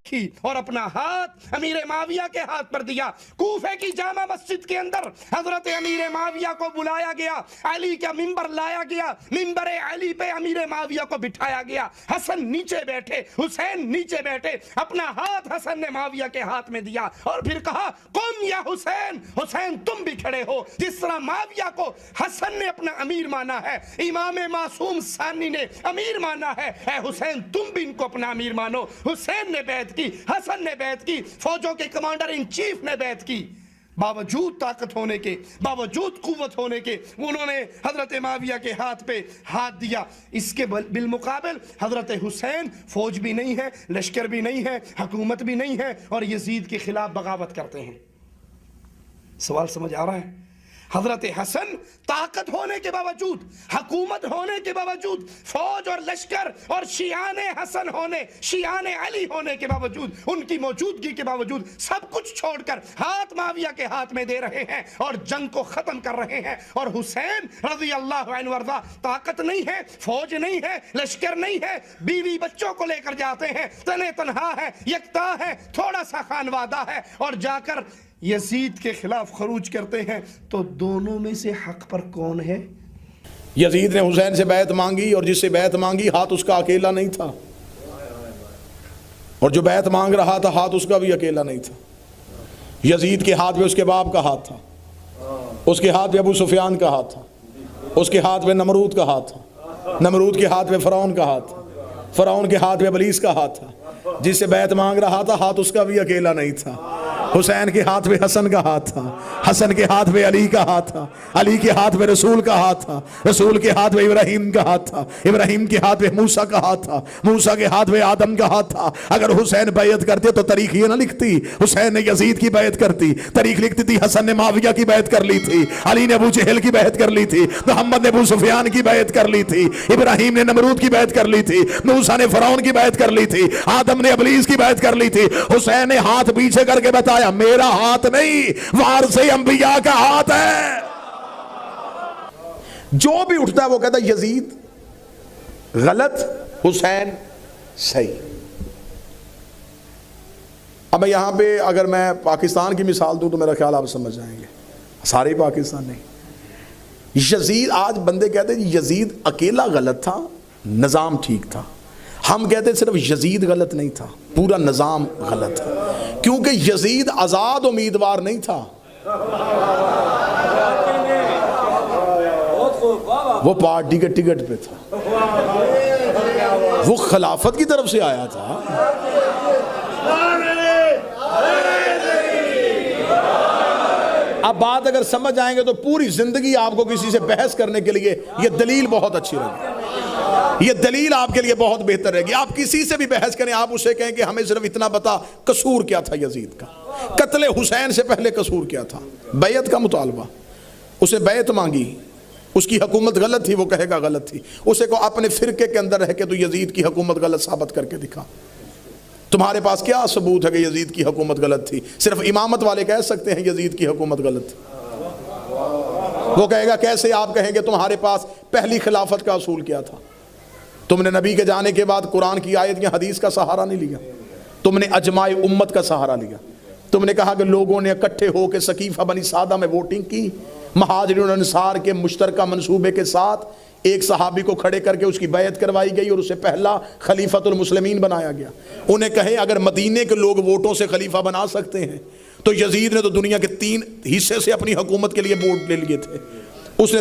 کی اور اپنا ہاتھ امیر معاویہ کے ہاتھ پر دیا. کوفے کی جامع مسجد کے اندر حضرت امیر معاویہ کو بلایا گیا, علی کا ممبر لایا گیا, ممبر علی پہ امیر معاویہ کو بٹھایا گیا. حسن نیچے بیٹھے, حسین نیچے بیٹھے, اپنا ہاتھ حسن نے معاویہ کے ہاتھ میں دیا اور پھر کہا قم یا حسین, حسین تم بھی کھڑے ہو. جس طرح معاویہ کو حسن نے اپنا امیر مانا ہے, امام معصوم ثانی نے امیر مانا ہے, اے حسین تم بھی ان کو اپنا امیر مانو. حسین نے بیعت کی, حسن نے بیعت کی, فوجوں کے کمانڈر ان چیف نے بیعت کی. باوجود طاقت ہونے کے, باوجود قوت ہونے کے, انہوں نے حضرت معاویہ کے ہاتھ پہ ہاتھ دیا. اس کے بالمقابل حضرت حسین فوج بھی نہیں ہے, لشکر بھی نہیں ہے, حکومت بھی نہیں ہے, اور یزید کے خلاف بغاوت کرتے ہیں. سوال سمجھ آ رہا ہے؟ حضرت حسن طاقت ہونے کے باوجود, حکومت ہونے کے باوجود, فوج اور لشکر اور شیعان حسن ہونے, شیعان علی ہونے کے باوجود, ان کی موجودگی کے باوجود سب کچھ چھوڑ کر ہاتھ معاویہ کے ہاتھ میں دے رہے ہیں اور جنگ کو ختم کر رہے ہیں. اور حسین رضی اللہ عنہ وارضا, طاقت نہیں ہے, فوج نہیں ہے, لشکر نہیں ہے, بیوی بچوں کو لے کر جاتے ہیں, تنے تنہا ہے, یکتا ہے, تھوڑا سا خانوادہ ہے, اور جا کر یزید کے خلاف خروج کرتے ہیں. تو دونوں میں سے حق پر کون ہے؟ یزید نے حسین سے بیعت مانگی, اور جس سے بیعت مانگی ہاتھ اس کا اکیلا نہیں تھا, اور جو بیعت مانگ رہا تھا ہاتھ اس کا بھی اکیلا نہیں تھا. یزید کے ہاتھ میں اس کے باپ کا ہاتھ تھا, اس کے ہاتھ میں ابو سفیان کا ہاتھ تھا, اس کے ہاتھ میں نمرود کا ہاتھ تھا, نمرود کے ہاتھ میں فرعون کا ہاتھ تھا, فرعون کے ہاتھ میں ابلیس کا ہاتھ تھا. جس سے بیعت مانگ رہا تھا ہاتھ اس کا بھی اکیلا نہیں تھا. حسین کے ہاتھ میں حسن کا ہاتھ تھا, حسن کے ہاتھ میں علی کا ہاتھ تھا, علی کے ہاتھ میں رسول کا ہاتھ تھا, رسول کے ہاتھ میں ابراہیم کا ہاتھ تھا, ابراہیم کے ہاتھ میں موسیٰ کا ہاتھ تھا, موسیٰ کے ہاتھ میں آدم کا ہاتھ تھا. اگر حسین بیعت کرتے تو تاریخ یہ نہ لکھتی حسین نے یزید کی بیعت کرتی, تاریخ لکھتی تھی حسن نے معاویہ کی بیعت کر لی تھی, علی نے ابو جہل کی بیعت کر لی تھی, محمد نے ابو سفیان کی بیعت کر لی تھی, ابراہیم نے نمرود کی بیعت کر لی تھی, موسیٰ نے فرعون کی بیعت کر لی تھی, آدم نے ابلیس کی بیعت کر لی تھی. حسین نے ہاتھ پیچھے کر کے بتایا میرا ہاتھ نہیں, وارث انبیاء کا ہاتھ ہے. جو بھی اٹھتا ہے وہ کہتا ہے یزید غلط, حسین صحیح. اب یہاں پہ اگر میں پاکستان کی مثال دوں تو میرا خیال آپ سمجھ جائیں گے, سارے پاکستان نہیں. یزید, آج بندے کہتے ہیں یزید اکیلا غلط تھا, نظام ٹھیک تھا. ہم کہتے ہیں صرف یزید غلط نہیں تھا, پورا نظام غلط تھا, کیونکہ یزید آزاد امیدوار نہیں تھا, وہ پارٹی کے ٹکٹ پہ تھا, وہ خلافت کی طرف سے آیا تھا. اب بات اگر سمجھ آئیں گے تو پوری زندگی آپ کو کسی سے بحث کرنے کے لیے یہ دلیل بہت اچھی رہے گی, یہ دلیل آپ کے لیے بہت بہتر رہے گی. آپ کسی سے بھی بحث کریں, آپ اسے کہیں کہ ہمیں صرف اتنا بتا قصور کیا تھا یزید کا, قتل حسین سے پہلے قصور کیا تھا. بیعت کا مطالبہ, اسے بیعت مانگی, اس کی حکومت غلط تھی, وہ کہے گا غلط تھی. اسے کو اپنے فرقے کے اندر رہ کے تو یزید کی حکومت غلط ثابت کر کے دکھا. تمہارے پاس کیا ثبوت ہے کہ یزید کی حکومت غلط تھی؟ صرف امامت والے کہہ سکتے ہیں یزید کی حکومت غلط تھی. وہ کہے گا کیسے آپ کہیں گے تمہارے پاس پہلی خلافت کا اصول کیا تھا؟ تم نے نبی کے جانے کے بعد قرآن کی آیت یا حدیث کا سہارا نہیں لیا, تم نے اجماع امت کا سہارا لیا. تم نے کہا کہ لوگوں نے اکٹھے ہو کے سقیفہ بنی سعدہ میں ووٹنگ کی, مہاجرین انصار کے مشترکہ منصوبے کے ساتھ ایک صحابی کو کھڑے کر کے اس کی بیعت کروائی گئی اور اسے پہلا خلیفۃ المسلمین بنایا گیا. انہیں کہیں اگر مدینے کے لوگ ووٹوں سے خلیفہ بنا سکتے ہیں تو یزید نے تو دنیا کے 3 حصے سے اپنی حکومت کے لیے ووٹ لے لیے تھے, اس نے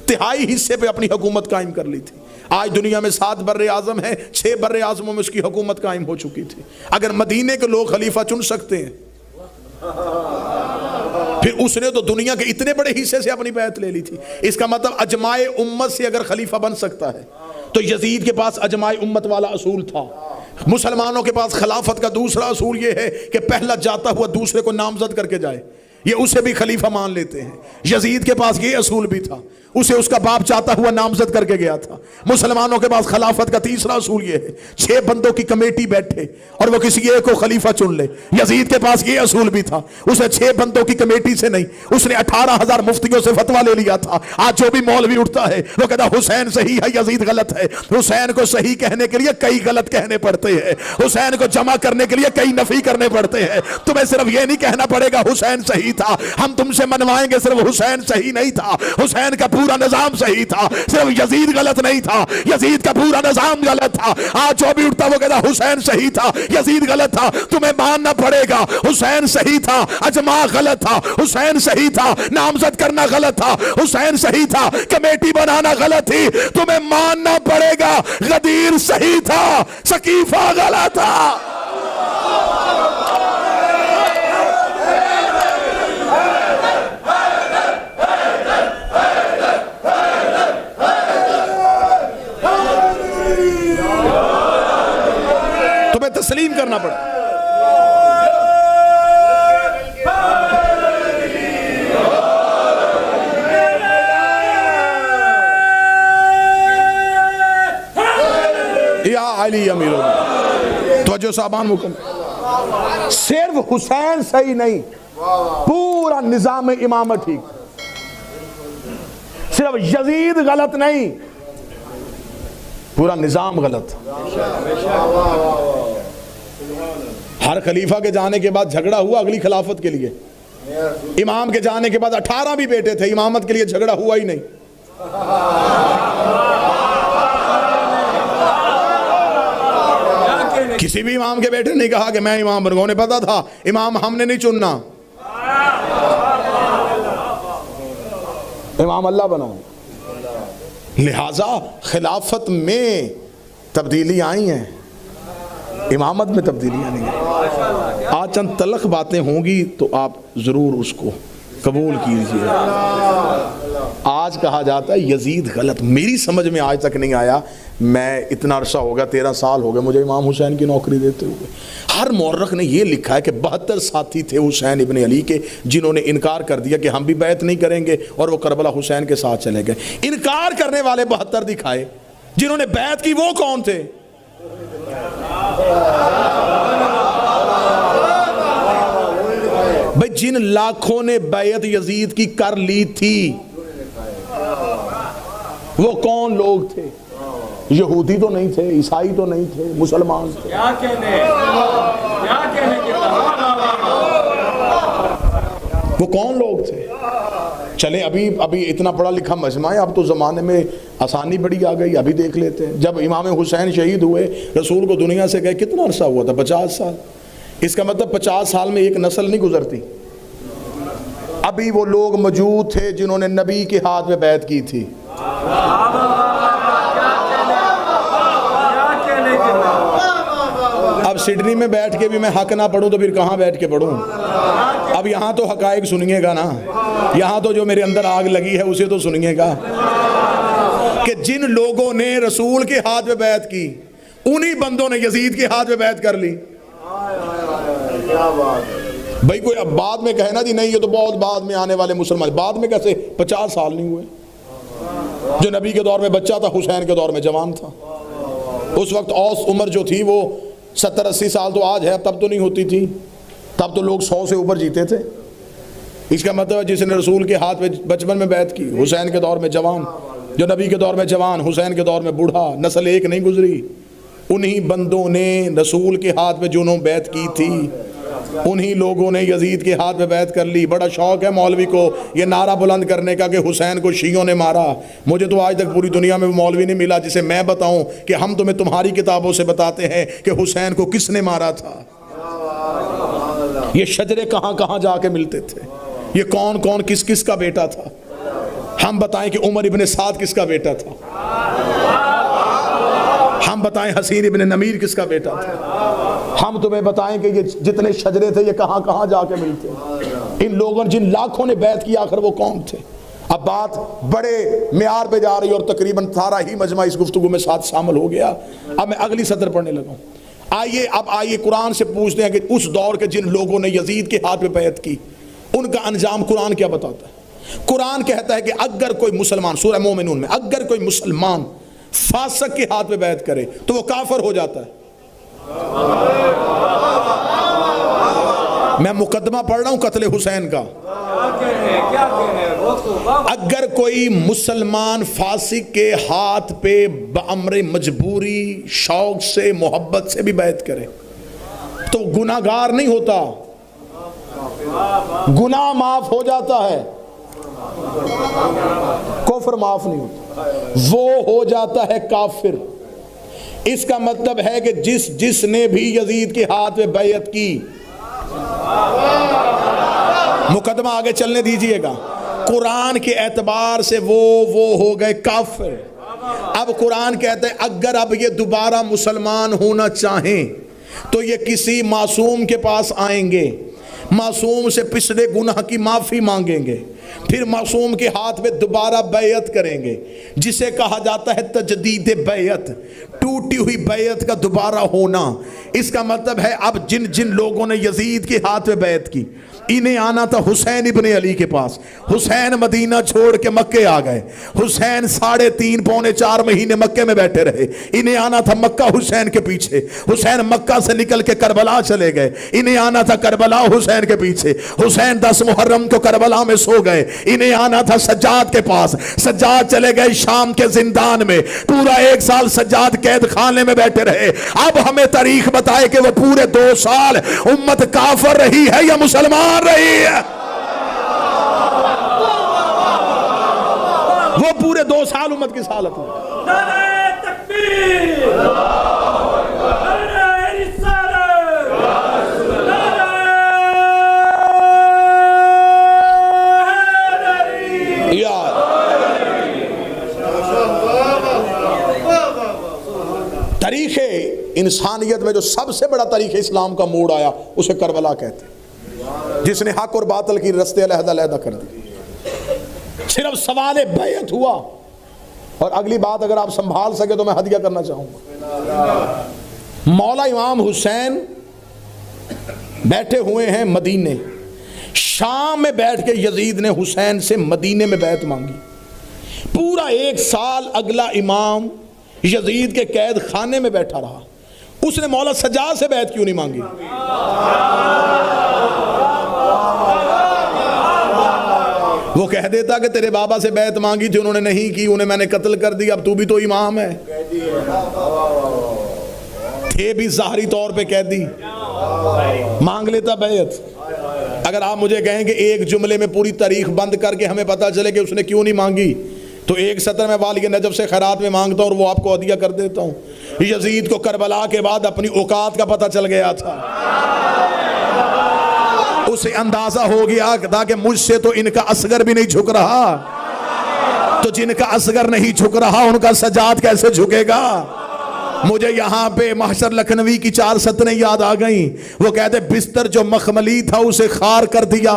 1/3 حصے پہ اپنی حکومت قائم کر لی تھی. آج دنیا میں 7 بر اعظم ہیں, 6 بر اعظموں میں اس کی حکومت قائم ہو چکی تھی. اگر مدینے کے لوگ خلیفہ چن سکتے ہیں پھر اس نے تو دنیا کے اتنے بڑے حصے سے اپنی بیعت لے لی تھی. اس کا مطلب اجماع امت سے اگر خلیفہ بن سکتا ہے تو یزید کے پاس اجماع امت والا اصول تھا. مسلمانوں کے پاس خلافت کا دوسرا اصول یہ ہے کہ پہلا جاتا ہوا دوسرے کو نامزد کر کے جائے. یہ اسے بھی خلیفہ مان لیتے ہیں. یزید کے پاس یہ اصول بھی تھا, اسے اس کا باپ چاہتا ہوا نامزد کر کے گیا تھا. مسلمانوں کے پاس خلافت کا تیسرا اصول یہ ہے, 6 بندوں کی کمیٹی بیٹھے اور وہ کسی ایک کو خلیفہ چن لے. یزید کے پاس یہ اصول بھی تھا, اسے 6 بندوں کی کمیٹی سے نہیں, اس نے 18,000 مفتیوں سے فتویٰ لے لیا تھا. آج جو بھی مولوی اٹھتا ہے وہ کہتا حسین صحیح ہے یزید غلط ہے. حسین کو صحیح کہنے کے لیے کئی غلط کہنے پڑتے ہیں, حسین کو جمع کرنے کے لیے کئی نفی کرنے پڑتے ہیں. تمہیں صرف یہ نہیں کہنا پڑے گا حسین صحیح تھا, ہم تم سے منوائیں گے صرف حسین صحیح نہیں تھا, حسین کا پورا نظام صحیح تھا, صرف یزید غلط نہیں تھا, یزید کا پورا نظام غلط تھا. آج جو بھی اٹھتا وہ کہتا حسین صحیح تھا یزید غلط تھا. تمہیں ماننا پڑے گا حسین صحیح تھا, اجماع غلط تھا, حسین صحیح تھا, نامزد کرنا غلط تھا, حسین صحیح تھا, کمیٹی بنانا غلط تھی. تمہیں ماننا پڑے گا غدیر صحیح تھا, سقیفہ غلط تھا. تمہیں تسلیم کرنا پڑا. یا علی امیر توجہ صاحبان مکمل. صرف حسین صحیح نہیں, پورا نظام امامت ٹھیک. صرف یزید غلط نہیں, پورا نظام غلط. ہر خلیفہ کے جانے کے بعد جھگڑا ہوا اگلی خلافت کے لیے. امام کے جانے کے بعد 18 بھی بیٹے تھے, امامت کے لیے جھگڑا ہوا ہی نہیں. کسی بھی امام کے بیٹے نہیں کہا کہ میں امام بنوں, انہیں پتا تھا امام ہم نے نہیں چننا, امام اللہ بناؤ. لہذا خلافت میں تبدیلی آئی ہیں, امامت میں تبدیلیاں نہیں ہیں. آج چند تلخ باتیں ہوں گی تو آپ ضرور اس کو قبول کیجئے. آج کہا جاتا ہے یزید غلط, میری سمجھ میں آج تک نہیں آیا. میں اتنا عرصہ ہو گیا, 13 سال ہو گئے مجھے امام حسین کی نوکری دیتے ہوئے. ہر مورخ نے یہ لکھا ہے کہ 72 ساتھی تھے حسین ابن علی کے جنہوں نے انکار کر دیا کہ ہم بھی بیعت نہیں کریں گے, اور وہ کربلا حسین کے ساتھ چلے گئے. انکار کرنے والے 72 دکھائے, جنہوں نے بیعت کی وہ کون تھے؟ بھئی جن لاکھوں نے بیعت یزید کی کر لی تھی وہ کون لوگ تھے؟ یہودی تو نہیں تھے, عیسائی تو نہیں تھے, مسلمان تھے. وہ کون لوگ تھے؟ چلیں ابھی اتنا پڑھا لکھا مجمع ہے, اب تو زمانے میں آسانی بڑی آ گئی, ابھی دیکھ لیتے ہیں. جب امام حسین شہید ہوئے, رسول کو دنیا سے گئے کتنا عرصہ ہوا تھا؟ 50 سال. اس کا مطلب 50 سال میں ایک نسل نہیں گزرتی. ابھی وہ لوگ موجود تھے جنہوں نے نبی کے ہاتھ میں بیعت کی تھی. اب سڈنی میں بیٹھ کے بھی میں حق نہ پڑھوں تو پھر کہاں بیٹھ کے پڑھوں؟ اب یہاں تو حقائق سنیے گا نا, یہاں تو جو میرے اندر آگ لگی ہے اسے تو سنیے گا کہ جن لوگوں نے رسول کے ہاتھ میں بیعت کی انہی بندوں نے یزید کے ہاتھ میں بیعت کر لی. بھئی کوئی اب بعد میں کہے نا جی نہیں یہ تو بہت بعد میں آنے والے مسلمان, بعد میں کیسے 50 سال نہیں ہوئے؟ جو نبی کے دور میں بچہ تھا حسین کے دور میں جوان تھا. اس وقت اوس عمر جو تھی وہ 70-80 سال تو آج ہے, تب تو نہیں ہوتی تھی, تب تو لوگ 100 سے اوپر جیتے تھے. اس کا مطلب ہے جس نے رسول کے ہاتھ میں بچپن میں بیعت کی, حسین کے دور میں جوان, جو نبی کے دور میں جوان, حسین کے دور میں بوڑھا, نسل ایک نہیں گزری. انہی بندوں نے رسول کے ہاتھ میں جنہوں بیعت کی تھی انہی لوگوں نے یزید کے ہاتھ میں بیعت کر لی. بڑا شوق ہے مولوی کو یہ نعرہ بلند کرنے کا کہ حسین کو شیعوں نے مارا. مجھے تو آج تک پوری دنیا میں مولوی نہیں ملا جسے میں بتاؤں کہ ہم تمہیں تمہاری کتابوں سے بتاتے ہیں کہ حسین کو کس نے مارا تھا. یہ شجرے کہاں کہاں جا کے ملتے تھے, یہ کون کون کس کس کا بیٹا تھا. ہم بتائیں کہ عمر ابن سعد کس کا بیٹا تھا, ہم بتائیں حسین ابن نمیر کس کا بیٹا تھا. ہم تمہیں بتائیں کہ یہ جتنے شجرے تھے یہ کہاں کہاں جا کے ملتے ہیں. ان لوگوں جن لاکھوں نے بیعت کی آخر وہ کون تھے؟ اب بات بڑے معیار پہ جا رہی اور تقریباً سارا ہی مجمع اس گفتگو میں ساتھ شامل ہو گیا. اب میں اگلی سطر پڑھنے لگا ہوں. آئیے قرآن سے پوچھتے ہیں کہ اس دور کے جن لوگوں نے یزید کے ہاتھ پہ بیعت کی ان کا انجام قرآن کیا بتاتا ہے؟ قرآن کہتا ہے کہ اگر کوئی مسلمان، سورہ مومنون میں، اگر کوئی مسلمان فاسق کے ہاتھ میں بیعت کرے تو وہ کافر ہو جاتا ہے۔ میں مقدمہ پڑھ رہا ہوں قتل حسین کا۔ اگر کوئی مسلمان فاسق کے ہاتھ پہ بامر مجبوری، شوق سے، محبت سے بھی بیعت کرے تو گناہ گار نہیں ہوتا، گناہ معاف ہو جاتا ہے، کفر معاف نہیں ہوتا، وہ ہو جاتا ہے کافر۔ اس کا مطلب ہے کہ جس نے بھی یزید کے ہاتھ میں بیعت کی، مقدمہ آگے چلنے دیجئے گا، قرآن کے اعتبار سے وہ ہو گئے کافر۔ اب قرآن کہتا ہے اگر اب یہ دوبارہ مسلمان ہونا چاہیں تو یہ کسی معصوم کے پاس آئیں گے، معصوم سے پچھلے گناہ کی معافی مانگیں گے، پھر معصوم کے ہاتھ میں دوبارہ بیعت کریں گے، جسے کہا جاتا ہے تجدید بیعت، ٹوٹی ہوئی بیعت کا دوبارہ ہونا۔ اس کا مطلب ہے اب جن لوگوں نے یزید کے ہاتھ میں بیعت کی، انہیں آنا تھا حسین ابن علی کے پاس۔ حسین مدینہ چھوڑ کے مکے آ گئے، حسین 3.5 پونے 4 مہینے مکے میں بیٹھے رہے، انہیں آنا تھا مکہ حسین کے پیچھے۔ حسین مکہ سے نکل کے کربلا چلے گئے، انہیں آنا تھا کربلا حسین کے پیچھے۔ حسین 10 محرم کو کربلا میں سو گئے، انہیں آنا تھا سجاد کے پاس۔ سجاد چلے گئے شام کے زندان میں، پورا 1 سال سجاد قید خانے میں بیٹھے رہے۔ اب ہمیں تاریخ بتائے کہ وہ پورے 2 سال امت کافر رہی ہے یا مسلمان رہی ہے؟ وہ پورے 2 سال امت کس حالت میں؟ نعرہ تکبیر، نعرہ رسالت، نعرہ حیدری۔ یاد تاریخ انسانیت میں جو سب سے بڑا تاریخ اسلام کا موڑ آیا اسے کربلا کہتے ہیں، جس نے حق اور باطل کی رستے علیحدہ کر دی۔ صرف سوال بیعت ہوا۔ اور اگلی بات اگر آپ سنبھال سکے تو میں ہدیہ کرنا چاہوں گا۔ مولا امام حسین بیٹھے ہوئے ہیں مدینے، شام میں بیٹھ کے یزید نے حسین سے مدینے میں بیعت مانگی۔ پورا 1 سال اگلا امام یزید کے قید خانے میں بیٹھا رہا، اس نے مولا سجاد سے بیعت کیوں نہیں مانگی؟ وہ کہہ دیتا کہ تیرے بابا سے بیعت مانگی تھی، انہوں نے نہیں کی، انہیں میں نے قتل کر دیا، اب تو بھی تو امام ہے۔ تھے بھی ظاہری طور پہ قیدی، مانگ لیتا بیعت۔ اگر آپ مجھے کہیں کہ ایک جملے میں پوری تاریخ بند کر کے ہمیں پتہ چلے کہ اس نے کیوں نہیں مانگی، تو 1 سطر میں والی نجف سے خیرات میں مانگتا ہوں اور وہ آپ کو عطیہ کر دیتا ہوں۔ یزید کو کربلا کے بعد اپنی اوقات کا پتہ چل گیا تھا، اسے اندازہ ہو گیا کہ مجھ سے تو ان کا اصغر بھی نہیں جھک رہا، تو جن کا اصغر نہیں جھک رہا ان کا سجاد کیسے جھکے گا؟ مجھے یہاں پہ محشر لکھنوی کی 4 سطریں یاد آ گئیں۔ وہ کہتے بستر جو مخملی تھا اسے خار کر دیا،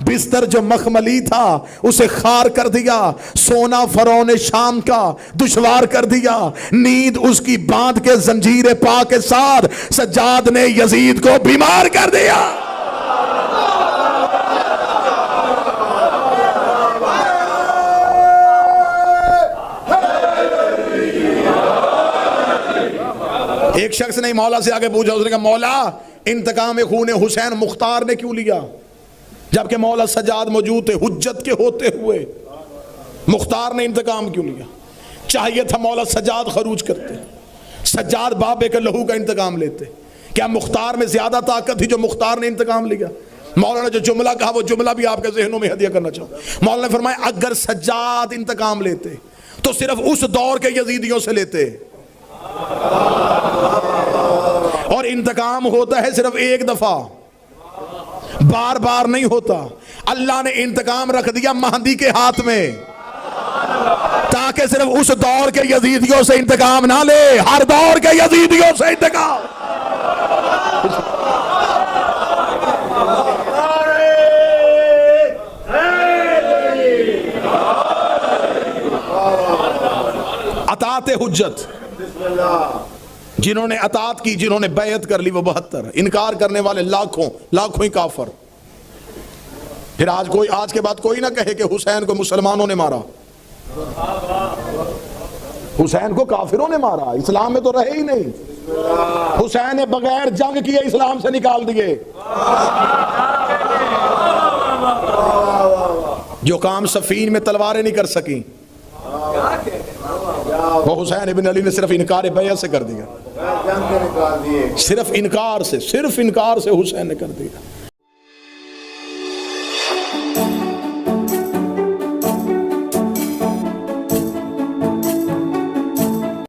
بستر جو مخملی تھا اسے خار کر دیا، سونا فرعون شام کا دشوار کر دیا، نیند اس کی باندھ کے زنجیر پا کے ساتھ سجاد نے یزید کو بیمار کر دیا۔ ایک شخص نے مولا سے آگے پوچھا، اس نے کہا مولا انتقام خون حسین مختار نے کیوں لیا جبکہ مولا سجاد موجود تھے؟ حجت کے ہوتے ہوئے مختار نے انتقام کیوں لیا؟ چاہیے تھا مولا سجاد خروج کرتے، سجاد بابے کے لہو کا انتقام لیتے۔ کیا مختار میں زیادہ طاقت تھی جو مختار نے انتقام لیا؟ مولا نے جو جملہ کہا وہ جملہ بھی آپ کے ذہنوں میں ہدیہ کرنا چاہوں۔ مولا نے فرمایا اگر سجاد انتقام لیتے تو صرف اس دور کے یزیدیوں سے لیتے، اور انتقام ہوتا ہے صرف 1 دفعہ، بار بار نہیں ہوتا۔ اللہ نے انتقام رکھ دیا مہدی کے ہاتھ میں تاکہ صرف اس دور کے یزیدیوں سے انتقام نہ لے، ہر دور کے یزیدیوں سے انتقام۔ اطاعت حجت، جنہوں نے اطاعت کی، جنہوں نے بیعت کر لی وہ 72، انکار کرنے والے لاکھوں ہی کافر۔ پھر آج کے بعد کوئی نہ کہے کہ حسین کو مسلمانوں نے مارا، حسین کو کافروں نے مارا، اسلام میں تو رہے ہی نہیں۔ حسین نے بغیر جنگ کیے اسلام سے نکال دیے۔ جو کام صفین میں تلواریں نہیں کر سکیں وہ حسین ابن علی نے صرف انکار بیعت سے کر دیا، صرف انکار سے حسین نے کر دیا۔